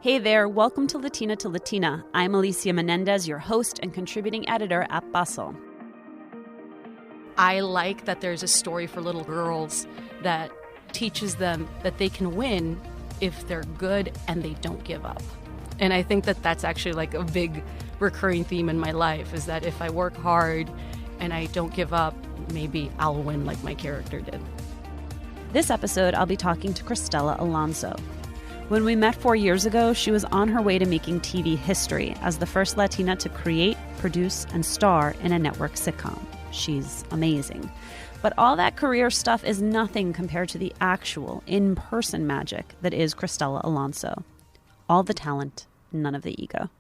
Hey there, welcome to Latina. I'm Alicia Menendez, your host and contributing editor at Bustle. I like that there's a story for little girls that teaches them that they can win if they're good and they don't give up. And I think that that's actually like a big recurring theme in my life, is that if I work hard and I don't give up, maybe I'll win like my character did. This episode, I'll be talking to Cristela Alonzo. When we met 4 years ago, she was on her way to making TV history as the first Latina to create, produce, and star in a network sitcom. She's amazing. But all that career stuff is nothing compared to the actual, in-person magic that is Cristela Alonzo. All the talent, none of the ego.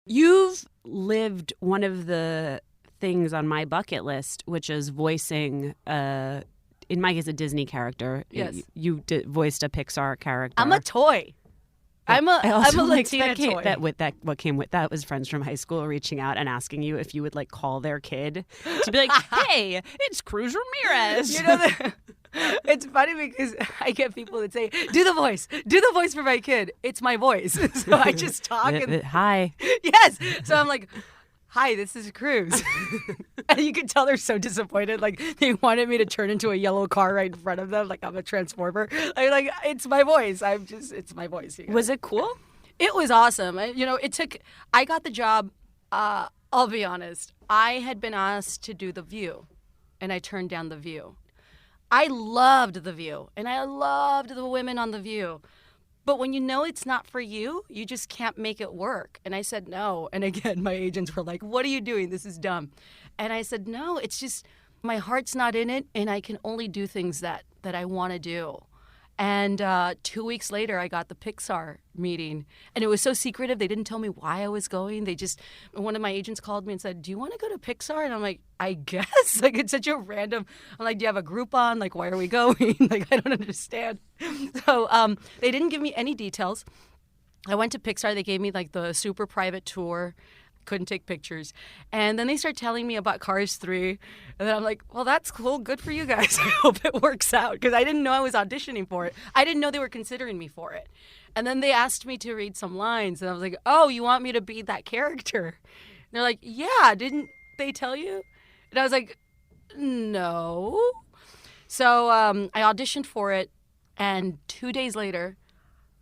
You've lived one of the things on my bucket list, which is voicing in my case, a Disney character. Yes. You voiced a Pixar character. I'm a toy. I'm a Latina toy. What came with that was friends from high school reaching out and asking you if you would like call their kid to be like, "Hey, it's Cruz Ramirez." You know, it's funny because I get people that say, do the voice for my kid. It's my voice. So I just talk. Hi. Yes. So I'm like, hi, this is Cruz. And you can tell they're so disappointed. Like, they wanted me to turn into a yellow car right in front of them, like I'm a transformer. Like it's my voice. It's my voice. Was it cool? It was awesome. I got the job. I'll be honest. I had been asked to do The View, and I turned down The View. I loved The View, and I loved the women on The View. But when you know it's not for you, you just can't make it work. And I said no. And again, my agents were like, what are you doing? This is dumb. And I said, no, it's just my heart's not in it, and I can only do things that I want to do. And 2 weeks later, I got the Pixar meeting. And it was so secretive. They didn't tell me why I was going. One of my agents called me and said, do you want to go to Pixar? And I'm like, I guess. Like, it's such a random. I'm like, do you have a Groupon? Like, why are we going? Like, I don't understand. So they didn't give me any details. I went to Pixar. They gave me, like, the super private tour. Couldn't take pictures. And then they start telling me about Cars 3. And then I'm like, well, that's cool. Good for you guys. I hope it works out. Because I didn't know I was auditioning for it. I didn't know they were considering me for it. And then they asked me to read some lines. And I was like, oh, you want me to be that character? And they're like, yeah, didn't they tell you? And I was like, no. So I auditioned for it. And 2 days later,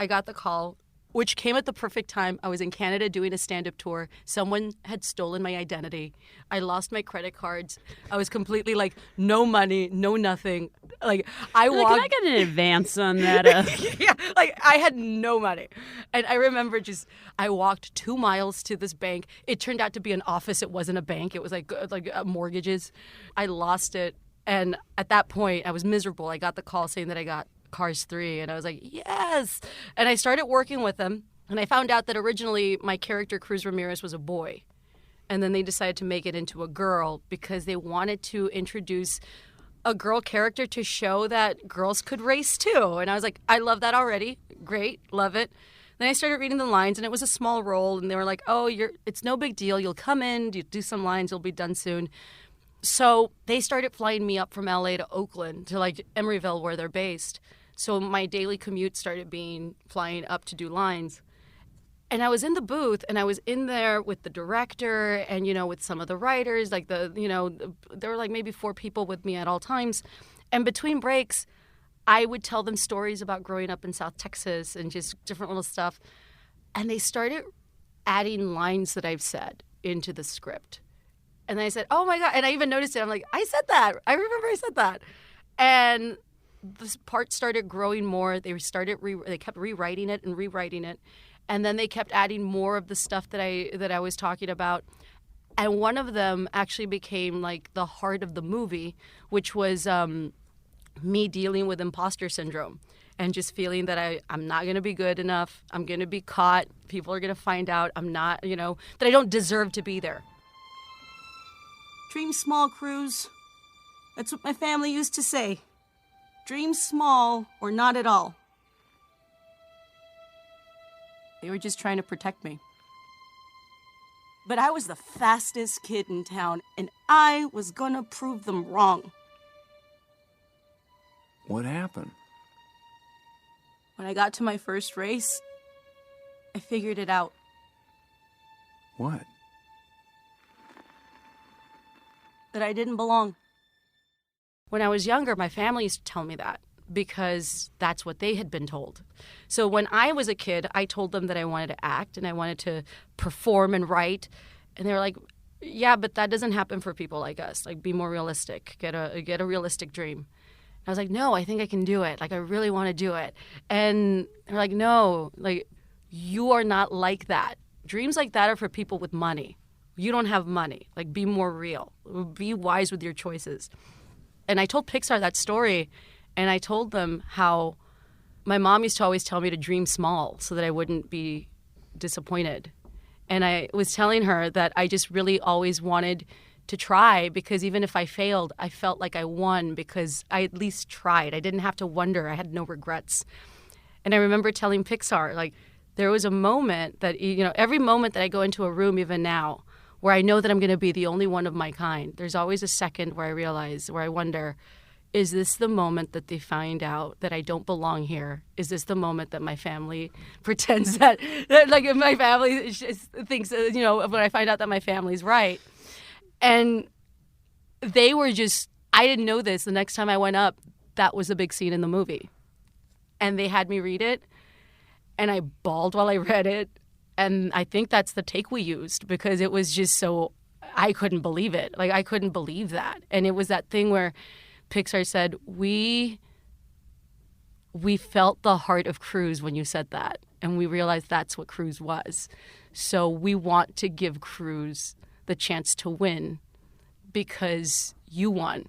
I got the call, which came at the perfect time. I was in Canada doing a stand-up tour. Someone had stolen my identity. I lost my credit cards. I was completely like, no money, no nothing. Like, I walked. Can I get an advance on that? Yeah, like I had no money. And I remember I walked 2 miles to this bank. It turned out to be an office. It wasn't a bank. It was like mortgages. I lost it. And at that point, I was miserable. I got the call saying that I got Cars 3, and I was like, yes. And I started working with them, and I found out that originally my character, Cruz Ramirez, was a boy. And then they decided to make it into a girl because they wanted to introduce a girl character to show that girls could race too. And I was like, I love that already. Great, love it. Then I started reading the lines, and it was a small role, and they were like, oh, it's no big deal. You'll come in, you do some lines, you'll be done soon. So they started flying me up from LA to Oakland, to like Emeryville, where they're based. So my daily commute started being flying up to do lines. And I was in the booth, and I was in there with the director and, with some of the writers. Like, there were like maybe 4 people with me at all times. And between breaks, I would tell them stories about growing up in South Texas and just different little stuff. And they started adding lines that I've said into the script. And then I said, oh, my God. And I even noticed it. I'm like, I said that. I remember I said that. And this part started growing more. They kept rewriting it and rewriting it. And then they kept adding more of the stuff that I was talking about. And one of them actually became like the heart of the movie, which was me dealing with imposter syndrome and just feeling that I'm not going to be good enough. I'm going to be caught. People are going to find out I'm not, that I don't deserve to be there. Dream small, Cruz. That's what my family used to say. Dream small or not at all. They were just trying to protect me. But I was the fastest kid in town, and I was gonna prove them wrong. What happened? When I got to my first race, I figured it out. What? That I didn't belong. When I was younger, my family used to tell me that because that's what they had been told. So when I was a kid, I told them that I wanted to act and I wanted to perform and write. And they were like, yeah, but that doesn't happen for people like us. Like, be more realistic. Get a realistic dream. And I was like, no, I think I can do it. Like, I really want to do it. And they're like, no, like, you are not like that. Dreams like that are for people with money. You don't have money. Like, be more real. Be wise with your choices. And I told Pixar that story, and I told them how my mom used to always tell me to dream small so that I wouldn't be disappointed. And I was telling her that I just really always wanted to try, because even if I failed, I felt like I won because I at least tried. I didn't have to wonder. I had no regrets. And I remember telling Pixar, like, there was a moment that, you know, every moment that I go into a room, even now, where I know that I'm going to be the only one of my kind, there's always a second where I realize, where I wonder, is this the moment that they find out that I don't belong here? Is this the moment that my family pretends that like, if my family thinks, you know, when I find out that my family's right? And they were just, I didn't know this. The next time I went up, that was a big scene in the movie. And they had me read it, and I bawled while I read it. And I think that's the take we used, because it was just so, I couldn't believe it. Like, I couldn't believe that. And it was that thing where Pixar said, we felt the heart of Cruz when you said that. And we realized that's what Cruz was. So we want to give Cruz the chance to win because you won.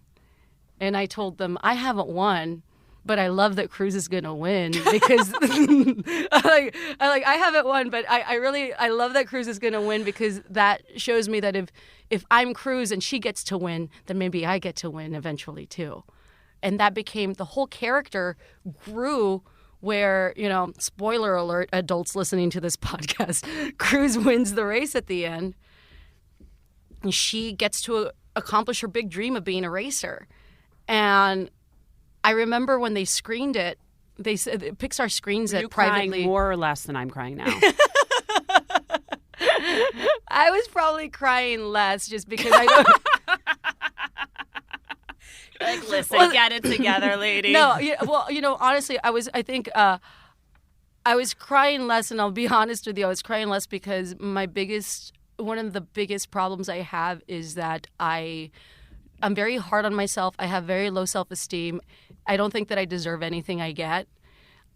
And I told them, I haven't won, but I love that Cruz is going to win because I haven't won, but I love that Cruz is going to win, because that shows me that if I'm Cruz and she gets to win, then maybe I get to win eventually too. And that became, the whole character grew where, you know, spoiler alert, adults listening to this podcast, Cruz wins the race at the end. And she gets to accomplish her big dream of being a racer. And I remember when they screened it, they said Pixar screens it privately. Crying more or less than I'm crying now? I was probably crying less just because I don't. Like, listen, get it together, lady. No, well, you know, honestly, I was crying less, and I'll be honest with you, I was crying less because one of the biggest problems I have is that I'm very hard on myself. I have very low self-esteem. I don't think that I deserve anything I get,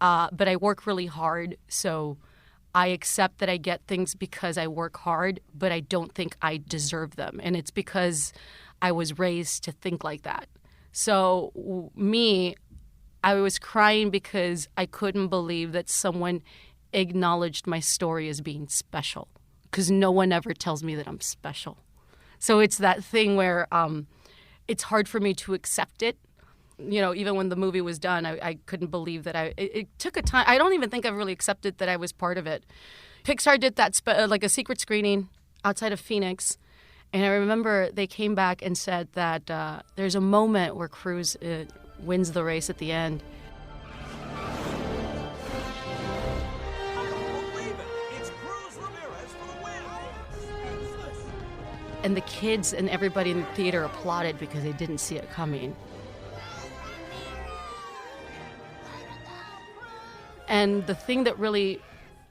but I work really hard. So I accept that I get things because I work hard, but I don't think I deserve them. And it's because I was raised to think like that. So I was crying because I couldn't believe that someone acknowledged my story as being special, because no one ever tells me that I'm special. So it's that thing where it's hard for me to accept it. You know, even when the movie was done, I couldn't believe that it took a time. I don't even think I've really accepted that I was part of it. Pixar did that like a secret screening outside of Phoenix. And I remember they came back and said that there's a moment where Cruz wins the race at the end. And the kids and everybody in the theater applauded because they didn't see it coming. And the thing that really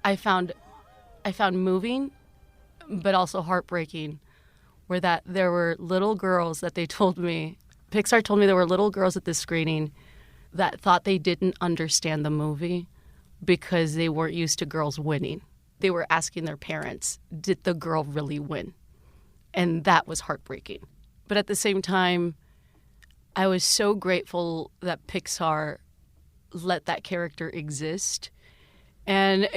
I found moving, but also heartbreaking, were that there were little girls that they told me, Pixar told me there were little girls at this screening that thought they didn't understand the movie because they weren't used to girls winning. They were asking their parents, did the girl really win? And that was heartbreaking. But at the same time, I was so grateful that Pixar let that character exist. And,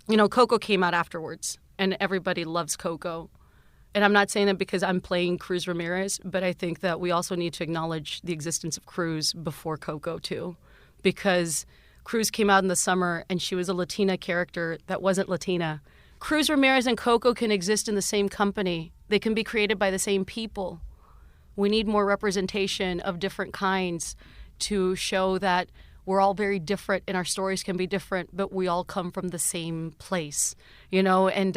Coco came out afterwards, and everybody loves Coco. And I'm not saying that because I'm playing Cruz Ramirez, but I think that we also need to acknowledge the existence of Cruz before Coco, too. Because Cruz came out in the summer, and she was a Latina character that wasn't Latina. Cruz Ramirez and Coco can exist in the same company. They can be created by the same people. We need more representation of different kinds to show that we're all very different and our stories can be different, but we all come from the same place, you know? And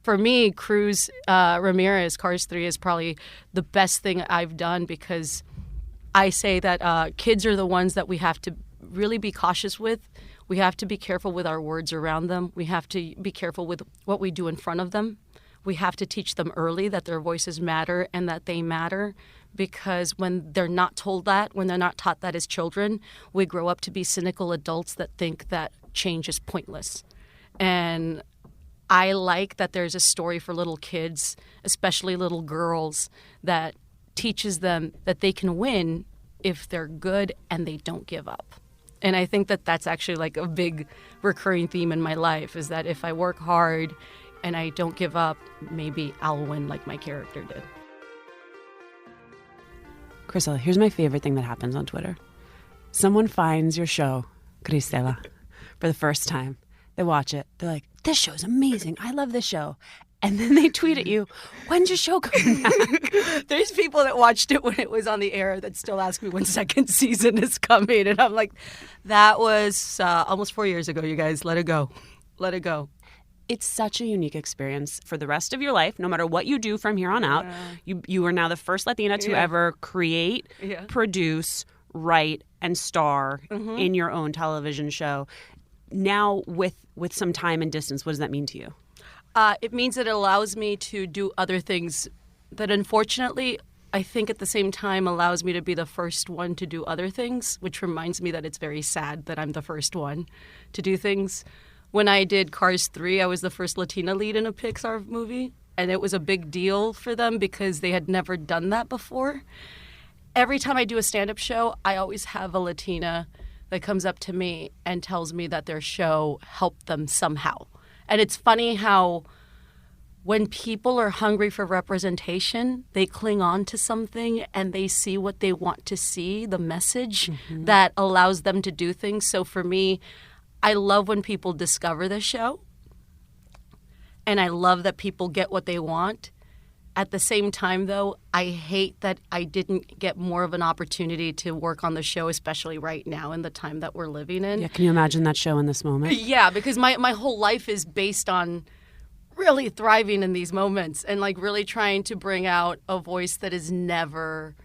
for me, Cruz Ramirez, Cars 3 is probably the best thing I've done, because I say that kids are the ones that we have to really be cautious with. We have to be careful with our words around them. We have to be careful with what we do in front of them. We have to teach them early that their voices matter and that they matter, because when they're not told that, when they're not taught that as children, we grow up to be cynical adults that think that change is pointless. And I like that there's a story for little kids, especially little girls, that teaches them that they can win if they're good and they don't give up. And I think that that's actually like a big recurring theme in my life, is that if I work hard and I don't give up, maybe I'll win like my character did. Cristela, here's my favorite thing that happens on Twitter. Someone finds your show, Cristela, for the first time. They watch it. They're like, this show's amazing. I love this show. And then they tweet at you, when's your show coming back? There's people that watched it when it was on the air that still ask me when second season is coming. And I'm like, that was almost 4 years ago, you guys. Let it go. Let it go. It's such a unique experience for the rest of your life, no matter what you do from here on out. You are now the first Latina to ever create, produce, write, and star in your own television show. Now, with some time and distance, what does that mean to you? It means that it allows me to do other things that, unfortunately, I think at the same time allows me to be the first one to do other things, which reminds me that it's very sad that I'm the first one to do things. When I did Cars 3, I was the first Latina lead in a Pixar movie, and it was a big deal for them because they had never done that before. Every time I do a stand-up show, I always have a Latina that comes up to me and tells me that their show helped them somehow. And it's funny how when people are hungry for representation, they cling on to something and they see what they want to see, the message that allows them to do things. So for me, I love when people discover the show, and I love that people get what they want. At the same time, though, I hate that I didn't get more of an opportunity to work on the show, especially right now in the time that we're living in. Yeah, can you imagine that show in this moment? Yeah, because my whole life is based on really thriving in these moments and like really trying to bring out a voice that is never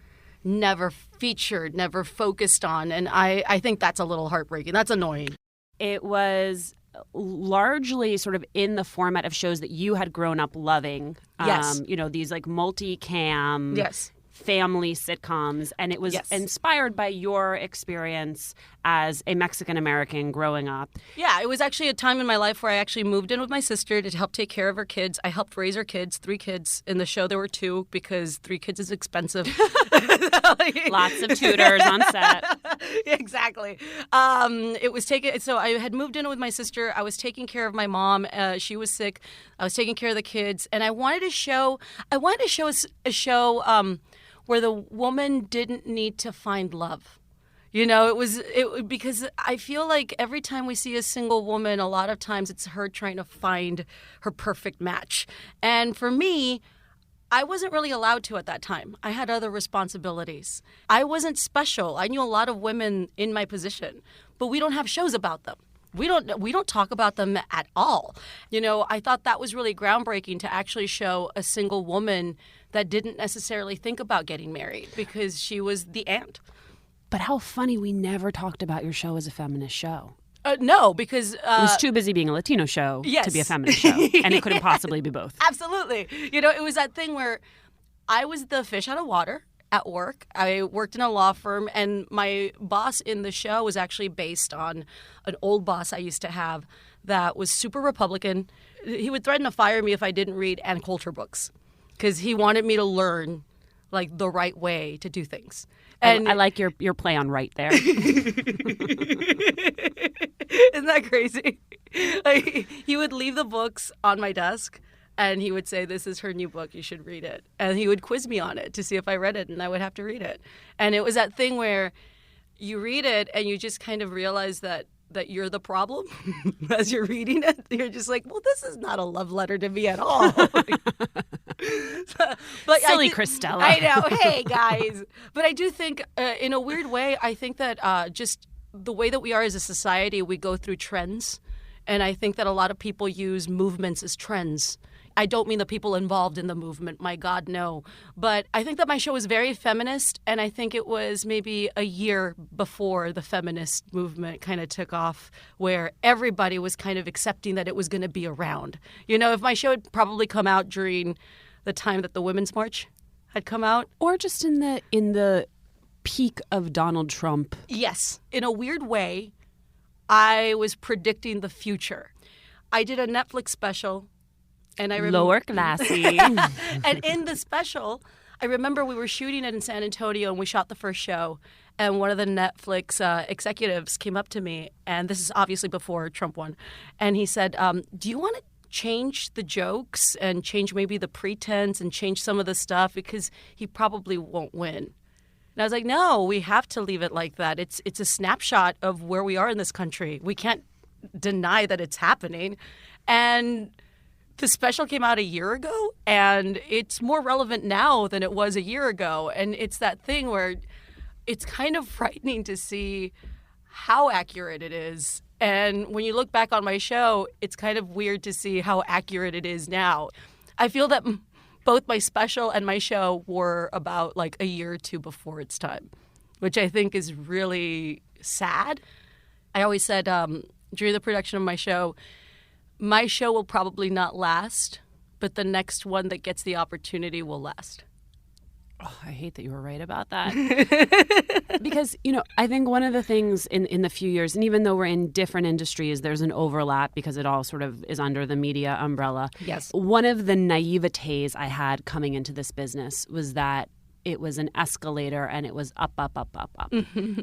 featured, never focused on. And I think that's a little heartbreaking. That's annoying. It was largely sort of in the format of shows that you had grown up loving. Yes. You know, these like multi-cam family sitcoms. And it was inspired by your experience as a Mexican-American growing up. Yeah, it was actually a time in my life where I actually moved in with my sister to help take care of her kids. I helped raise her kids, 3 kids. In the show, there were 2 because 3 kids is expensive. Lots of tutors on set. Exactly. It was taken. So I had moved in with my sister. I was taking care of my mom. She was sick. I was taking care of the kids, and I wanted to show a show where the woman didn't need to find love. You know, it was because I feel like every time we see a single woman, a lot of times it's her trying to find her perfect match. And for me, I wasn't really allowed to at that time. I had other responsibilities. I wasn't special. I knew a lot of women in my position, but we don't have shows about them. We don't talk about them at all. You know, I thought that was really groundbreaking to actually show a single woman that didn't necessarily think about getting married because she was the aunt. But how funny we never talked about your show as a feminist show. No, because... it was too busy being a Latino show to be a feminist show, and it couldn't possibly be both. Absolutely. You know, it was that thing where I was the fish out of water at work. I worked in a law firm, and my boss in the show was actually based on an old boss I used to have that was super Republican. He would threaten to fire me if I didn't read Ann Coulter books because he wanted me to learn like the right way to do things. And I like your play on right there. Isn't that crazy? Like, he would leave the books on my desk and he would say, "This is her new book, you should read it." And he would quiz me on it to see if I read it, and I would have to read it. And it was that thing where you read it and you just kind of realize that you're the problem as you're reading it. You're just like, well, this is not a love letter to me at all. But Silly Cristela. I know. Hey, guys. But I do think, in a weird way, I think that just the way that we are as a society, we go through trends. And I think that a lot of people use movements as trends. I don't mean the people involved in the movement. My God, no. But I think that my show is very feminist, and I think it was maybe a year before the feminist movement kind of took off, where everybody was kind of accepting that it was going to be around. You know, if my show had probably come out during the time that the Women's March had come out. Or just in the peak of Donald Trump. Yes. In a weird way, I was predicting the future. I did a Netflix special. And I remember, lower classy. And in the special, I remember we were shooting it in San Antonio and we shot the first show. And one of the Netflix executives came up to me, and this is obviously before Trump won. And he said, do you want to change the jokes and change maybe the pretense and change some of the stuff because he probably won't win? And I was like, no, we have to leave it like that. It's a snapshot of where we are in this country. We can't deny that it's happening. And the special came out a year ago, and it's more relevant now than it was a year ago. And it's that thing where it's kind of frightening to see how accurate it is. And when you look back on my show, it's kind of weird to see how accurate it is now. I feel that both my special and my show were about like a year or two before its time, which I think is really sad. I always said during the production of my show will probably not last, but the next one that gets the opportunity will last. Oh, I hate that you were right about that. Because, I think one of the things in the few years, and even though we're in different industries, there's an overlap because it all sort of is under the media umbrella. Yes. One of the naivetes I had coming into this business was that it was an escalator and it was up, up, up, up, up.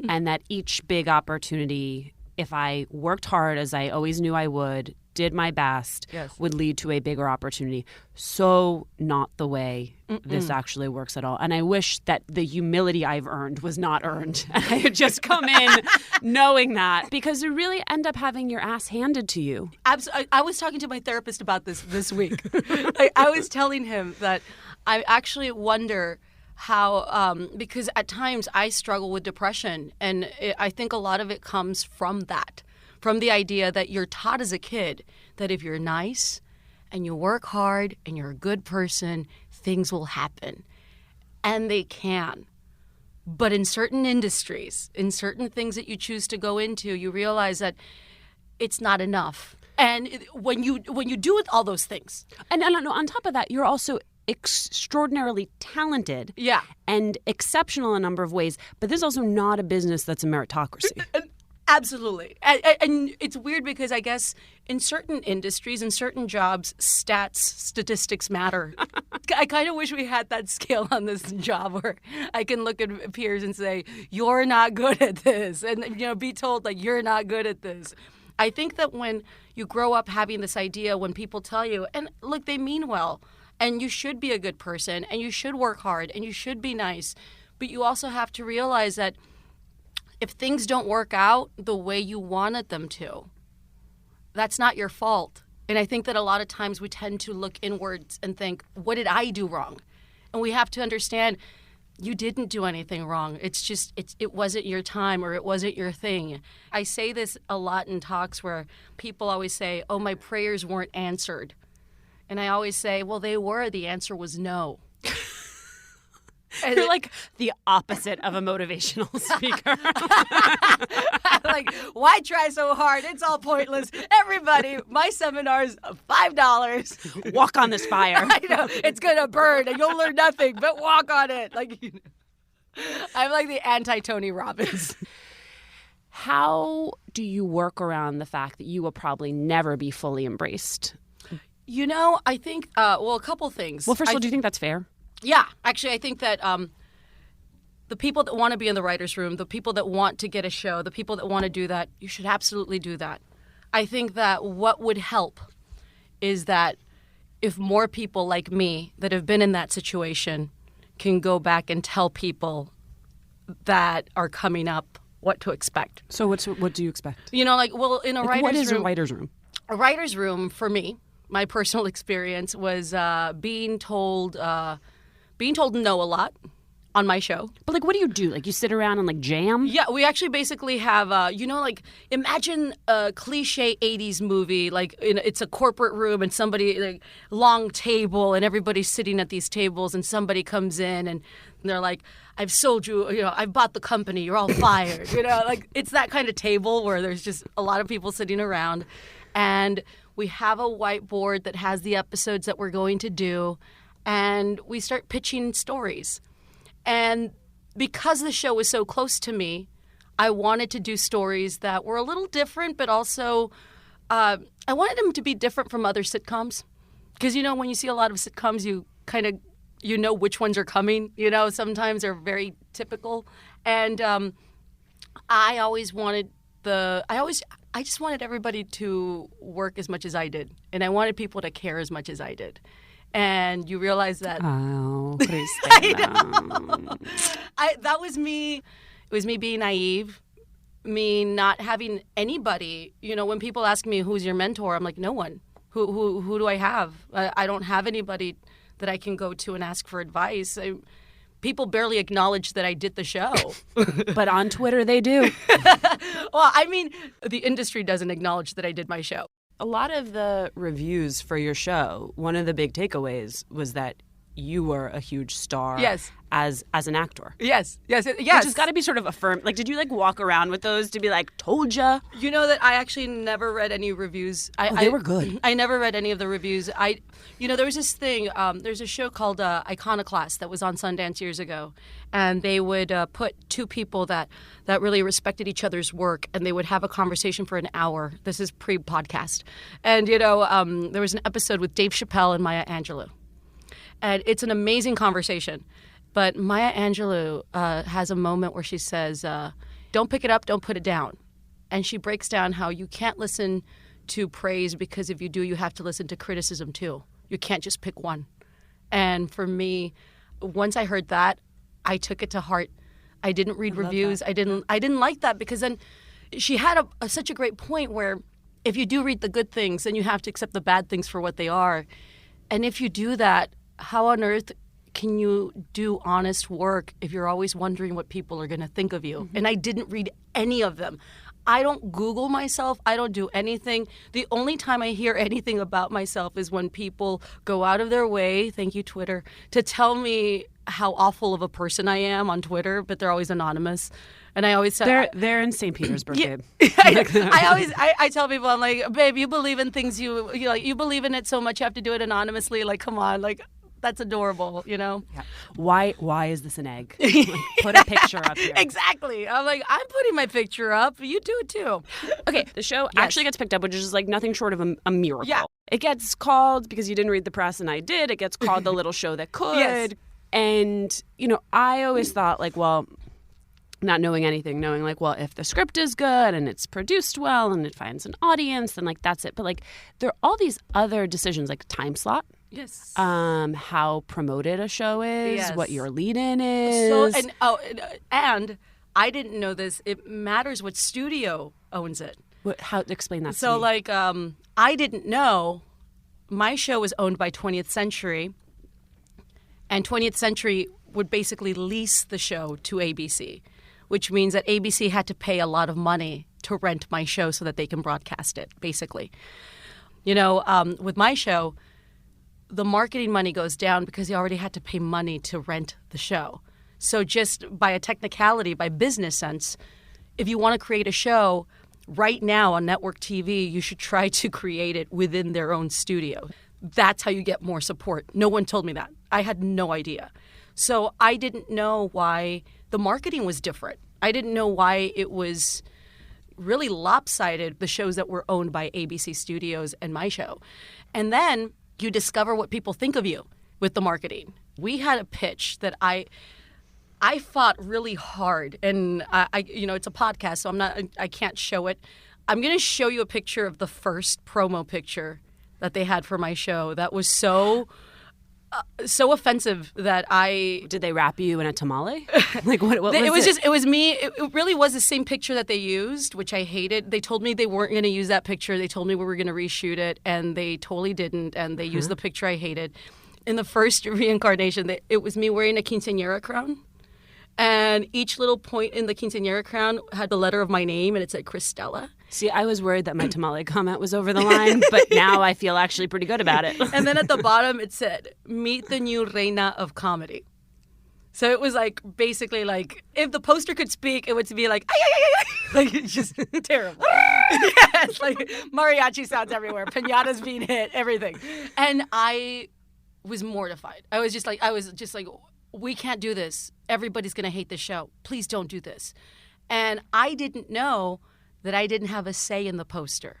And that each big opportunity, if I worked hard as I always knew I would, did my best, yes, would lead to a bigger opportunity. So not the way this actually works at all. And I wish that the humility I've earned was not earned. And I had just come in knowing that, because you really end up having your ass handed to you. I was talking to my therapist about this week. I was telling him that I actually wonder how, because at times I struggle with depression. And I think a lot of it comes from that. From the idea that you're taught as a kid that if you're nice and you work hard and you're a good person, things will happen. And they can. But in certain industries, in certain things that you choose to go into, you realize that it's not enough. And when you do all those things. And on top of that, you're also extraordinarily talented, yeah, and exceptional in a number of ways. But this is also not a business that's a meritocracy. Absolutely. And it's weird because I guess in certain industries, in certain jobs, statistics matter. I kind of wish we had that skill on this job where I can look at peers and say, you're not good at this. And, be told, like, you're not good at this. I think that when you grow up having this idea, when people tell you, and look, they mean well, and you should be a good person, and you should work hard, and you should be nice, but you also have to realize that if things don't work out the way you wanted them to, that's not your fault. And I think that a lot of times we tend to look inwards and think, what did I do wrong? And we have to understand you didn't do anything wrong. It's just, it wasn't your time or it wasn't your thing. I say this a lot in talks where people always say, oh, my prayers weren't answered. And I always say, well, they were. The answer was no. And you're like the opposite of a motivational speaker. Like, why try so hard? It's all pointless. Everybody, my seminar's $5. Walk on this fire. I know. It's going to burn and you'll learn nothing, but walk on it. I'm like the anti-Tony Robbins. How do you work around the fact that you will probably never be fully embraced? I think, a couple things. Well, first of all, do you think that's fair? Yeah, actually, I think that the people that want to be in the writer's room, the people that want to get a show, the people that want to do that, you should absolutely do that. I think that what would help is that if more people like me that have been in that situation can go back and tell people that are coming up what to expect. So what do you expect? In a writer's room. What is a writer's room? A writer's room, for me, my personal experience was being told no a lot, on my show. But like, what do you do? Like, you sit around and like jam? Yeah, we actually basically have, like imagine a cliche 80s movie, like it's a corporate room and somebody, like long table and everybody's sitting at these tables and somebody comes in and they're like, I've sold you, I've bought the company, you're all fired. Like it's that kind of table where there's just a lot of people sitting around and we have a whiteboard that has the episodes that we're going to do and we start pitching stories. And because the show was so close to me, I wanted to do stories that were a little different, but also I wanted them to be different from other sitcoms. Because, when you see a lot of sitcoms, you kind of, which ones are coming. Sometimes they're very typical. And I just wanted everybody to work as much as I did. And I wanted people to care as much as I did. And you realize that. Oh, please stay down. That was me. It was me being naive, me not having anybody. When people ask me who's your mentor, I'm like, no one. Who do I have? I don't have anybody that I can go to and ask for advice. People barely acknowledge that I did the show. But on Twitter, they do. Well, the industry doesn't acknowledge that I did my show. A lot of the reviews for your show, one of the big takeaways was that you were a huge star as an actor. Yes. Which has got to be sort of affirmed. Like, did you walk around with those to be like, told ya? You know that I actually never read any reviews. They were good. I never read any of the reviews. There was this thing. There's a show called Iconoclast that was on Sundance years ago, and they would put two people that really respected each other's work, and they would have a conversation for an hour. This is pre-podcast, and there was an episode with Dave Chappelle and Maya Angelou. And it's an amazing conversation. But Maya Angelou has a moment where she says, don't pick it up, don't put it down. And she breaks down how you can't listen to praise because if you do, you have to listen to criticism too. You can't just pick one. And for me, once I heard that, I took it to heart. I didn't read reviews. I didn't like that because then she had such a great point where if you do read the good things, then you have to accept the bad things for what they are. And if you do that, how on earth can you do honest work if you're always wondering what people are going to think of you? Mm-hmm. And I didn't read any of them. I don't Google myself. I don't do anything. The only time I hear anything about myself is when people go out of their way, thank you, Twitter, to tell me how awful of a person I am on Twitter, but they're always anonymous. And I always say they're in St. Petersburg, babe. I tell people, I'm like, babe, you believe in things you believe in it so much you have to do it anonymously. Like, come on, like. That's adorable, Yeah. Why is this an egg? Put a picture up here. Exactly. I'm like, I'm putting my picture up. You do it too. Okay, the show actually gets picked up, which is like nothing short of a miracle. Yeah. It gets called, because you didn't read the press and I did, it gets called The Little Show That Could. Yes. And, I always thought not knowing anything, knowing if the script is good and it's produced well and it finds an audience, then that's it. But there are all these other decisions, like time slot. Yes. How promoted a show is, yes. what your lead-in is. And I didn't know this. It matters what studio owns it. Explain that to me. I didn't know my show was owned by 20th Century, and 20th Century would basically lease the show to ABC, which means that ABC had to pay a lot of money to rent my show so that they can broadcast it, basically. With my show, the marketing money goes down because they already had to pay money to rent the show. So just by a technicality, by business sense, if you want to create a show right now on network TV, you should try to create it within their own studio. That's how you get more support. No one told me that. I had no idea. So I didn't know why the marketing was different. I didn't know why it was really lopsided, the shows that were owned by ABC Studios and my show. And then you discover what people think of you with the marketing. We had a pitch that I fought really hard, and it's a podcast, so I can't show it. I'm going to show you a picture of the first promo picture that they had for my show. That was so offensive that Did they wrap you in a tamale? What was it? It was me. It really was the same picture that they used, which I hated. They told me they weren't going to use that picture. They told me we were going to reshoot it, and they totally didn't, and they used the picture I hated. In the first reincarnation, it was me wearing a quinceañera crown. And each little point in the quinceañera crown had the letter of my name, and it said Cristela. See, I was worried that my tamale comment was over the line, but now I feel actually pretty good about it. And then at the bottom it said, meet the new reina of comedy. So it was like, basically like, if the poster could speak, it would be like, ay, ay, ay, ay. Like, it's just terrible. Yes, like mariachi sounds everywhere, piñatas being hit, everything. And I was mortified. I was just like, we can't do this. Everybody's going to hate this show. Please don't do this. And I didn't know that I didn't have a say in the poster.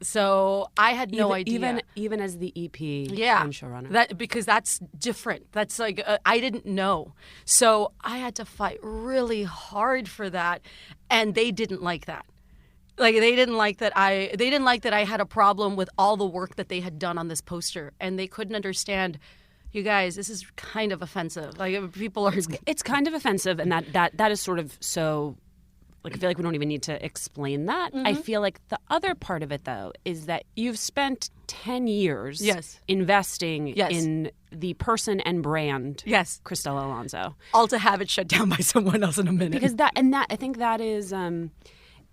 So I had no idea. Even as the EP and showrunner. Because that's different. That's like, I didn't know. So I had to fight really hard for that. And they didn't like that. Like, they didn't like that I had a problem with all the work that they had done on this poster. And they couldn't understand, you guys, this is kind of offensive. Like, people are... It's kind of offensive, and that is sort of so... Like, I feel like we don't even need to explain that. I feel like the other part of it, though, is that you've spent 10 years investing in the person and brand, Cristela Alonzo. All to have it shut down by someone else in a minute. Because I think that is...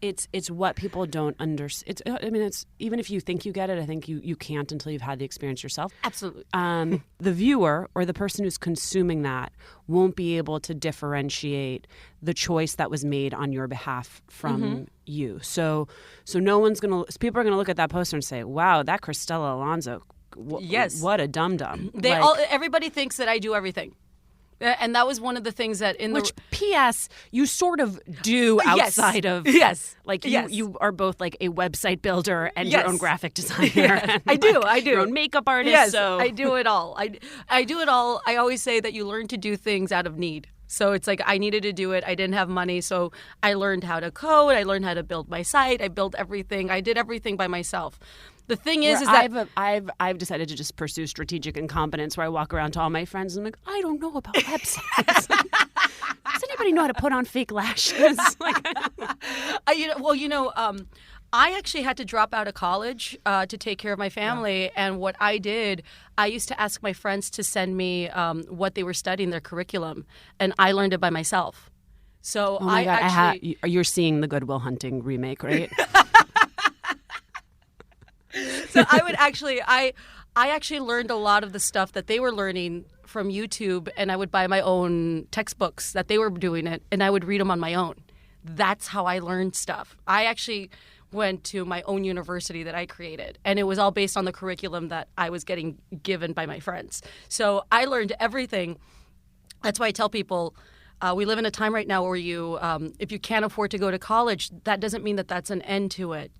It's what people don't understand. It's even if you think you get it, I think you can't until you've had the experience yourself. Absolutely. The viewer or the person who's consuming that won't be able to differentiate the choice that was made on your behalf from you. So no one's people are gonna look at that poster and say, "Wow, that Cristela Alonzo, what a dum-dum." Everybody thinks that I do everything. And that was one of the things that Which, P.S., you sort of do outside of... Like, you are both like a website builder and your own graphic designer. And I do. Your own makeup artist. Yes, so. I do it all. I do it all. I always say that you learn to do things out of need. So it's like I needed to do it. I didn't have money, so I learned how to code. I learned how to build my site. I built everything. I did everything by myself. The thing is that I've decided to just pursue strategic incompetence, where I walk around to all my friends and I'm like, I don't know about websites. Does anybody know how to put on fake lashes? I actually had to drop out of college to take care of my family. And what I did, I used to ask my friends to send me what they were studying, their curriculum, and I learned it by myself. So oh my God, you're seeing the Good Will Hunting remake, right? So I actually learned a lot of the stuff that they were learning from YouTube, and I would buy my own textbooks that they were doing it, and I would read them on my own. That's how I learned stuff. I actually went to my own university that I created, and it was all based on the curriculum that I was getting given by my friends. So I learned everything. That's why I tell people, we live in a time right now where you, if you can't afford to go to college, that doesn't mean that that's an end to it.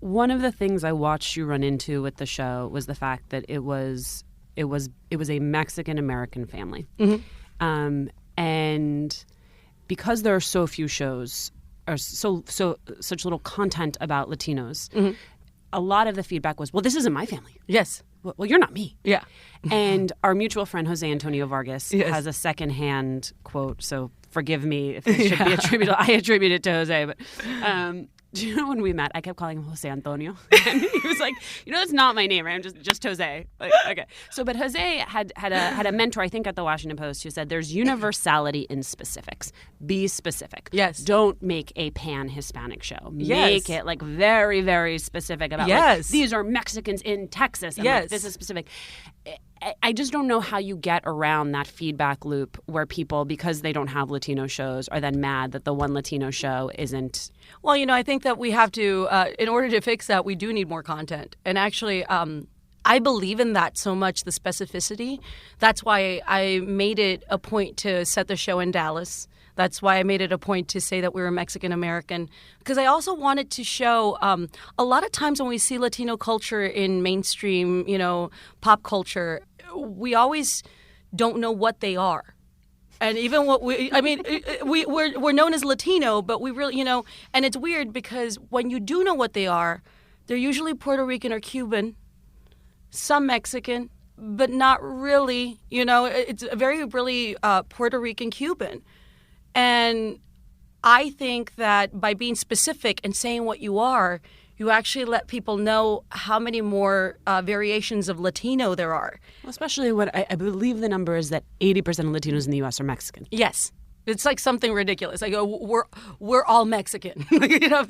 One of the things I watched you run into with the show was the fact that it was a Mexican American family, and because there are so few shows or such little content about Latinos, a lot of the feedback was, "Well, this isn't my family." Yes. Well, you're not me. Yeah. And our mutual friend Jose Antonio Vargas has a secondhand quote. So forgive me if it should be attributed. I attribute it to Jose, but. Do you know when we met, I kept calling him Jose Antonio? And he was like, that's not my name, right? I'm just Jose. Like, okay. So, but Jose had a mentor, I think, at the Washington Post who said there's universality in specifics. Be specific. Yes. Don't make a pan-Hispanic show. Yes. Make it like very, very specific about like, these are Mexicans in Texas. And like, this is specific. I just don't know how you get around that feedback loop where people, because they don't have Latino shows, are then mad that the one Latino show isn't. Well, I think that we have to, in order to fix that, we do need more content. And actually, I believe in that so much, the specificity. That's why I made it a point to set the show in Dallas. That's why I made it a point to say that we were Mexican American, because I also wanted to show a lot of times when we see Latino culture in mainstream, pop culture, we always don't know what they are. And even we're known as Latino, but we really, and it's weird because when you do know what they are, they're usually Puerto Rican or Cuban, some Mexican, but not really, it's very really Puerto Rican Cuban. And I think that by being specific and saying what you are, you actually let people know how many more variations of Latino there are. Well, especially what I believe the number is that 80% of Latinos in the U.S. are Mexican. Yes. It's like something ridiculous. Like, we're all Mexican. You know,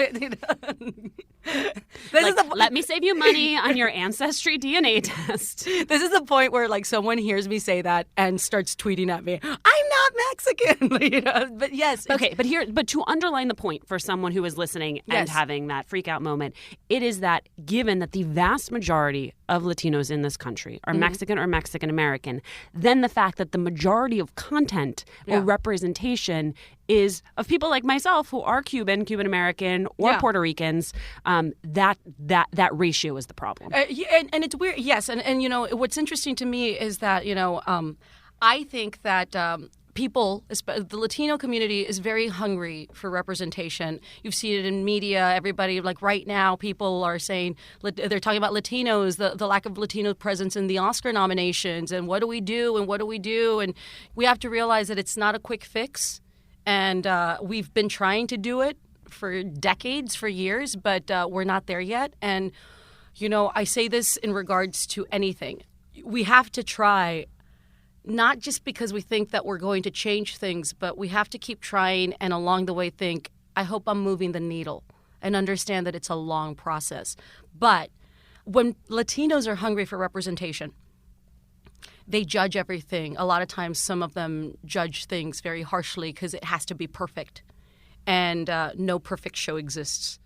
let me save you money on your ancestry DNA test. This is the point where like someone hears me say that and starts tweeting at me. I'm not Mexican. You know? But yes. Okay, but to underline the point for someone who is listening and having that freak out moment, it is that given that the vast majority of Latinos in this country are Mexican or Mexican American, then the fact that the majority of content or representation is of people like myself who are Cuban American, or Puerto Ricans, that ratio is the problem. And it's weird. Yes. And you know, what's interesting to me is that, you know, I think that people, the Latino community is very hungry for representation. You've seen it in media. Everybody, like right now, people are saying, they're talking about Latinos, the lack of Latino presence in the Oscar nominations, and what do we do, and what do we do? And we have to realize that it's not a quick fix. And we've been trying to do it for decades, for years, but we're not there yet. And, you know, I say this in regards to anything. We have to try, not just because we think that we're going to change things, but we have to keep trying and along the way think, I hope I'm moving the needle, and understand that it's a long process. But when Latinos are hungry for representation, they judge everything. A lot of times, some of them judge things very harshly because it has to be perfect. And no perfect show exists.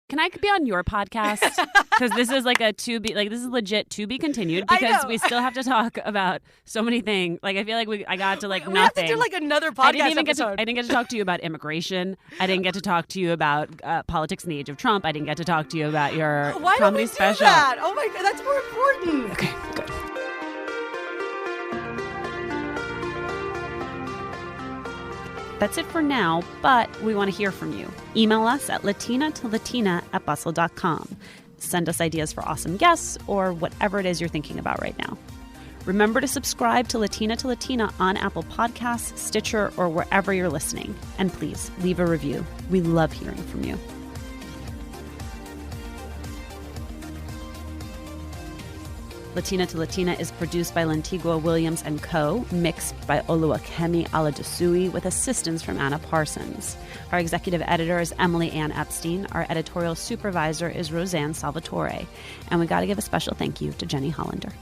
Can I be on your podcast? Because this is like this is legit to be continued, because we still have to talk about so many things. Like, I feel like I got to like we nothing. We have to do like another podcast episode. I didn't get to talk to you about immigration. I didn't get to talk to you about politics in the age of Trump. I didn't get to talk to you about your comedy special. Why don't we do that? Oh my God, that's more important. Okay, good. That's it for now, but we want to hear from you. Email us at latinatolatina@bustle.com. Send us ideas for awesome guests or whatever it is you're thinking about right now. Remember to subscribe to Latina on Apple Podcasts, Stitcher, or wherever you're listening. And please leave a review. We love hearing from you. Latina to Latina is produced by Lantigua Williams Co, mixed by Oluwakemi Aladusui, with assistance from Anna Parsons. Our executive editor is Emily Ann Epstein. Our editorial supervisor is Roseanne Salvatore. And we got to give a special thank you to Jenny Hollander.